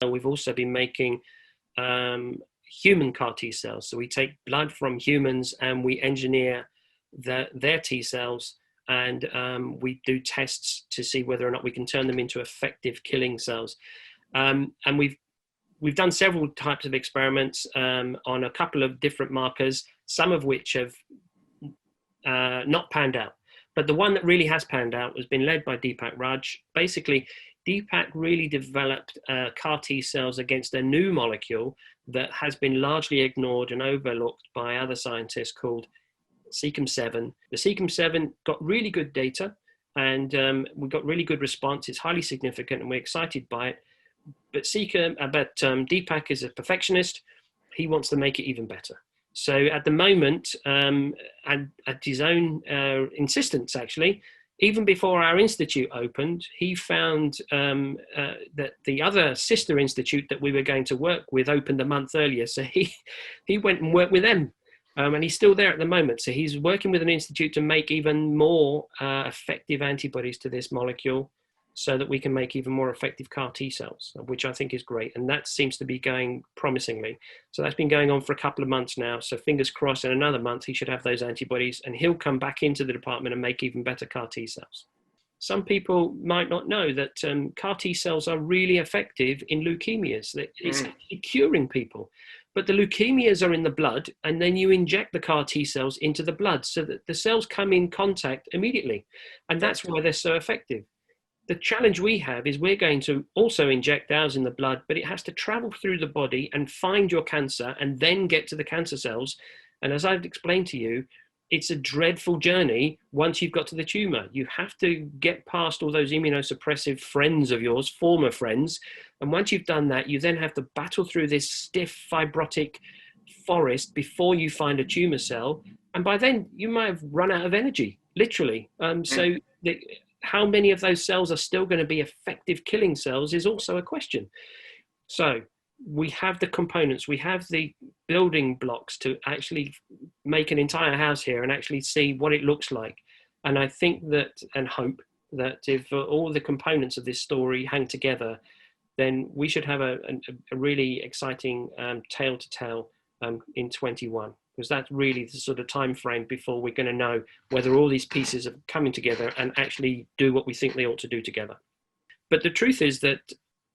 We've also been making human CAR T cells. So we take blood from humans and we engineer their T cells, and we do tests to see whether or not we can turn them into effective killing cells. And we've done several types of experiments on a couple of different markers, some of which have not panned out. But the one that really has panned out has been led by Deepak Raj. Basically, Deepak really developed CAR T cells against a new molecule that has been largely ignored and overlooked by other scientists called CEACAM7. The CEACAM7 got really good data, and we got really good response. It's highly significant, and we're excited by it. But Deepak is a perfectionist. He wants to make it even better. So at the moment, and at his own insistence, actually, even before our institute opened, he found that the other sister institute that we were going to work with opened a month earlier. So he went and worked with them. And he's still there at the moment. So he's working with an institute to make even more effective antibodies to this molecule, so that we can make even more effective CAR T cells, which I think is great. And that seems to be going promisingly. So that's been going on for a couple of months now. So fingers crossed, in another month, he should have those antibodies and he'll come back into the department and make even better CAR T cells. Some people might not know that CAR T cells are really effective in leukemias. It's actually curing people. But the leukemias are in the blood, and then you inject the CAR T cells into the blood so that the cells come in contact immediately. And that's why they're so effective. The challenge we have is we're going to also inject ours in the blood, but it has to travel through the body and find your cancer and then get to the cancer cells. And as I've explained to you, it's a dreadful journey once you've got to the tumor. You have to get past all those immunosuppressive friends of yours, former friends. And once you've done that, you then have to battle through this stiff fibrotic forest before you find a tumor cell. And by then you might have run out of energy, literally. How many of those cells are still going to be effective killing cells is also a question. So we have the components, we have the building blocks to actually make an entire house here and actually see what it looks like. And I think that, and hope that, if all the components of this story hang together, then we should have a really exciting tale to tell in 21. Because that's really the sort of time frame before we're going to know whether all these pieces are coming together and actually do what we think they ought to do together. But the truth is that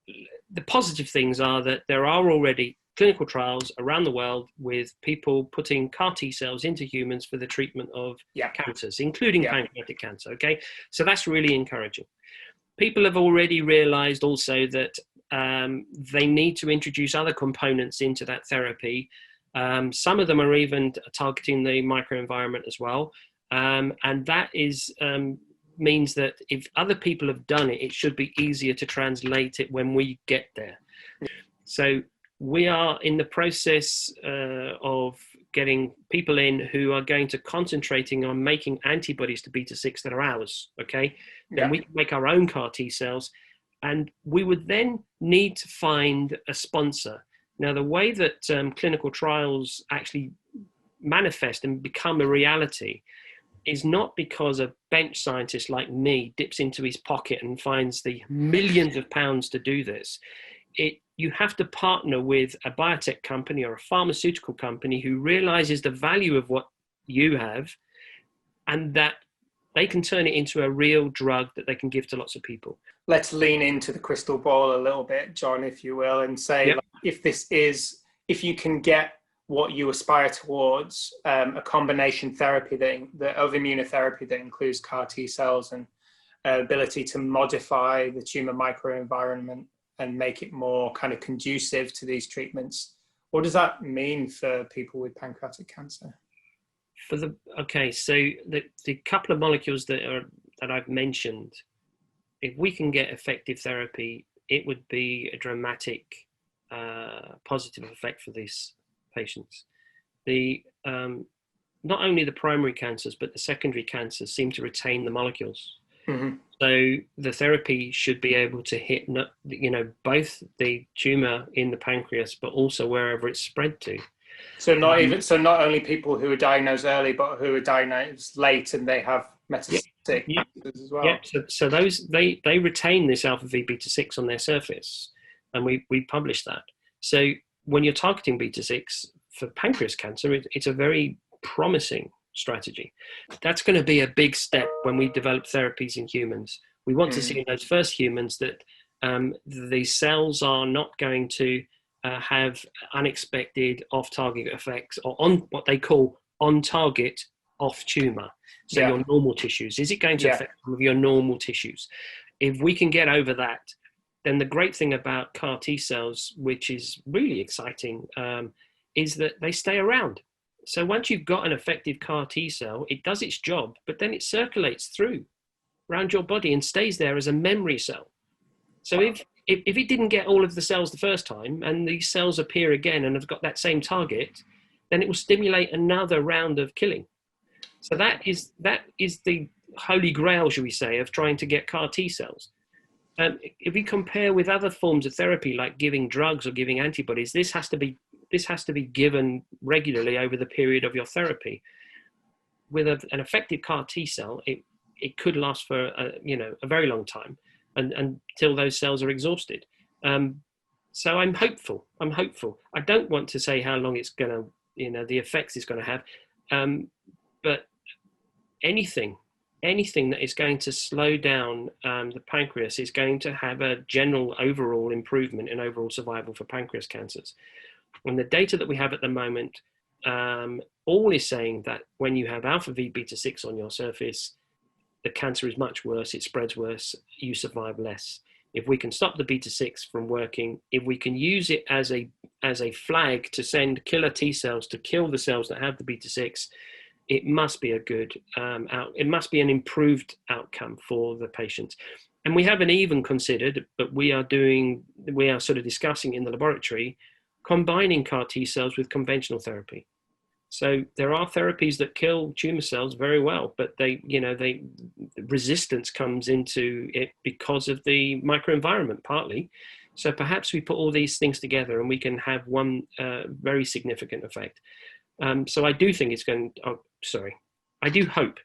the positive things are that there are already clinical trials around the world with people putting CAR T cells into humans for the treatment of cancers, including pancreatic cancer. Okay, so that's really encouraging. People have already realized also that they need to introduce other components into that therapy. Some of them are even targeting the microenvironment as well. And that means that if other people have done it, it should be easier to translate it when we get there. So we are in the process of getting people in who are going to concentrating on making antibodies to beta-6 that are ours, okay? Then we can make our own CAR T cells, and we would then need to find a sponsor. Now, the way that clinical trials actually manifest and become a reality is not because a bench scientist like me dips into his pocket and finds the millions of pounds to do this. You have to partner with a biotech company or a pharmaceutical company who realizes the value of what you have and that they can turn it into a real drug that they can give to lots of people. Let's lean into the crystal ball a little bit, John, if you will, and say, if you can get what you aspire towards, a combination therapy of immunotherapy that includes CAR T cells and ability to modify the tumor microenvironment and make it more kind of conducive to these treatments. What does that mean for people with pancreatic cancer? So the couple of molecules that I've mentioned, if we can get effective therapy, it would be a dramatic positive effect for these patients. Not only the primary cancers, but the secondary cancers seem to retain the molecules. Mm-hmm. So the therapy should be able to hit, both the tumor in the pancreas, but also wherever it's spread to. So not only people who are diagnosed early, but who are diagnosed late and they have metastatic cancers as well. Yeah. So those they retain this alpha V beta 6 on their surface, and we published that. So when you're targeting beta 6 for pancreas cancer, it's a very promising strategy. That's going to be a big step when we develop therapies in humans. We want to see in those first humans that the cells are not going to have unexpected off-target effects, or on what they call on-target off-tumor. So your normal tissues. Is it going to affect some of your normal tissues? If we can get over that, then the great thing about CAR T cells, which is really exciting, is that they stay around. So once you've got an effective CAR T cell, it does its job, but then it circulates through around your body and stays there as a memory cell. So if it didn't get all of the cells the first time, and these cells appear again and have got that same target, then it will stimulate another round of killing. So that is the holy grail, shall we say, of trying to get CAR T cells. If we compare with other forms of therapy, like giving drugs or giving antibodies, this has to be given regularly over the period of your therapy. With an effective CAR T cell, it could last for a very long time, until those cells are exhausted. So I'm hopeful. I don't want to say how long it's going to, the effects it's going to have, but anything that is going to slow down the pancreas is going to have a general overall improvement in overall survival for pancreas cancers. And the data that we have at the moment, all is saying that when you have alpha V beta 6 on your surface, the cancer is much worse, it spreads worse, you survive less. If we can stop the beta 6 from working, if we can use it as a flag to send killer T cells to kill the cells that have the beta 6, it must be a good it must be an improved outcome for the patients. And we haven't even considered, but we are sort of discussing in the laboratory, combining CAR T cells with conventional therapy. So there are therapies that kill tumor cells very well, but resistance comes into it because of the microenvironment partly. So perhaps we put all these things together and we can have one very significant effect. So I do think it's going. I do hope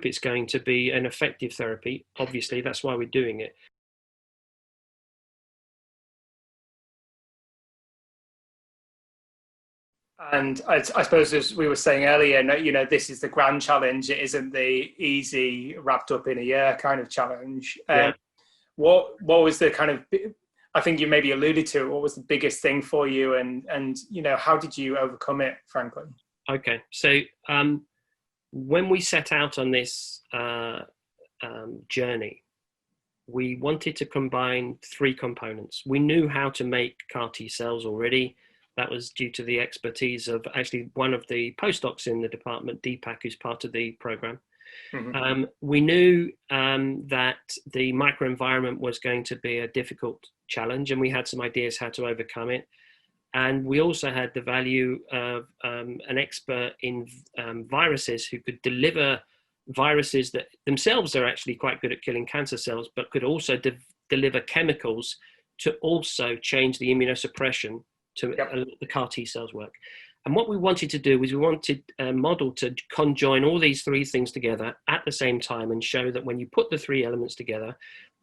it's going to be an effective therapy. Obviously, that's why we're doing it. And I suppose, as we were saying earlier, this is the grand challenge. It isn't the easy, wrapped up in a year kind of challenge. What was the kind of, I think you maybe alluded to, what was the biggest thing for you, and how did you overcome it, Franklin? Okay, so when we set out on this journey, we wanted to combine three components. We knew how to make CAR T cells already. That was due to the expertise of actually one of the postdocs in the department, Deepak, who's part of the program. Mm-hmm. We knew that the microenvironment was going to be a difficult challenge, and we had some ideas how to overcome it. And we also had the value of an expert in viruses who could deliver viruses that themselves are actually quite good at killing cancer cells, but could also deliver chemicals to also change the immunosuppression to the CAR T cells work. And what we wanted to do was we wanted a model to conjoin all these three things together at the same time and show that when you put the three elements together,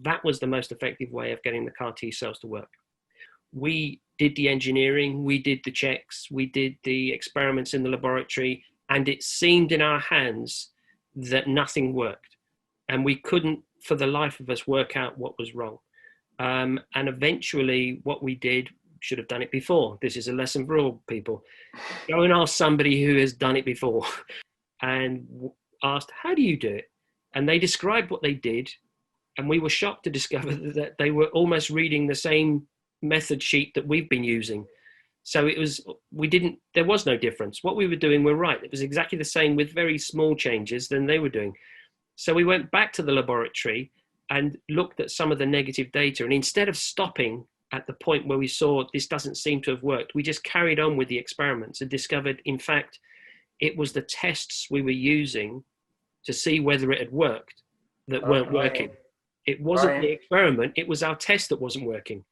that was the most effective way of getting the CAR T cells to work. We did the engineering, we did the checks, we did the experiments in the laboratory, and it seemed in our hands that nothing worked. And we couldn't, for the life of us, work out what was wrong. And eventually what we did, should have done it before. This is a lesson for all people. Go and ask somebody who has done it before and asked, how do you do it? And they described what they did. And we were shocked to discover that they were almost reading the same method sheet that we've been using. So there was no difference. What we were doing were right. It was exactly the same with very small changes than they were doing. So we went back to the laboratory and looked at some of the negative data. And instead of stopping at the point where we saw this doesn't seem to have worked, we just carried on with the experiments and discovered, in fact, it was the tests we were using to see whether it had worked that weren't working. It wasn't the experiment, it was our test that wasn't working.